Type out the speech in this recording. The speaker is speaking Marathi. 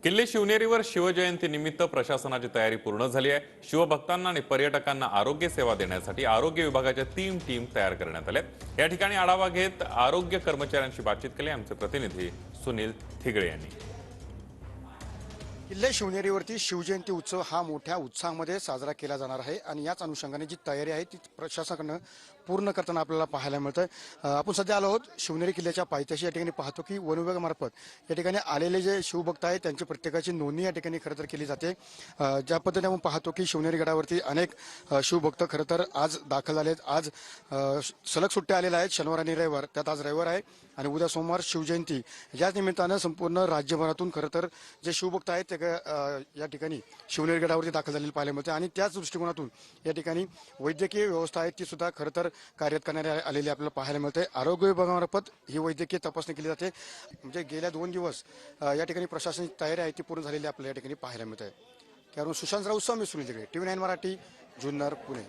किल्ले शिवनेरीवर शिवजयंती निमित्त प्रशासनाची तयारी पूर्ण झाली आहे। शिवभक्तांना आणि पर्यटकांना आरोग्य सेवा देण्यासाठी आरोग्य विभागाच्या 3 टीम तयार करण्यात आल्यात। या ठिकाणी आढावा घेत आरोग्य कर्मचाऱ्यांशी बातचीत केली आमचे प्रतिनिधी सुनील थिगळे यांनी। किल्ले शिवनेरीवरती शिवजयंती उत्सव हा मोठ्या उत्साहामध्ये साजरा केला जाणार आहे आणि याच अनुषंगाने जी तयारी आहे ती प्रशासनाकडनं पूर्ण करताना आपल्याला पाहायला मिळतं। आपण सध्या आलो आहोत शिवनेरी किल्ल्याच्या पायथ्याशी। या ठिकाणी पाहतो की वन विभागामार्फत या ठिकाणी आलेले जे शिवभक्त आहेत त्यांची प्रत्येकाची नोंदणी या ठिकाणी खरं तर केली जाते। ज्या पद्धतीने आपण पाहतो की शिवनेरी गडावरती अनेक शिवभक्त खरं तर आज दाखल झाले आहेत। आज सलग सुट्ट्या आलेल्या आहेत, शनिवार आणि रविवार, त्यात आज रविवार आहे आणि उद्या सोमवार शिवजयंती। याच निमित्तानं संपूर्ण राज्यभरातून खरं तर जे शिवभक्त आहेत ते या ठिकाणी शिवनेरी गडावरती दाखल झालेले पाहायला मिळते आणि त्याच दृष्टिकोनातून या ठिकाणी वैद्यकीय व्यवस्था आहे ती सुद्धा खरं तर कार्यरत करण्यात आलेली आपल्याला पाहायला मिळते। आरोग्य विभागामार्फत ही वैद्यकीय तपासणी केली जाते। म्हणजे गेल्या 2 दिवस या ठिकाणी प्रशासनाची तयारी आहे ती पूर्ण झालेली आपल्याला या ठिकाणी पाहायला मिळते। त्यावरून सुशांत राऊत, मी सुनील थिगळे, TV9 मराठी, जुन्नर, पुणे।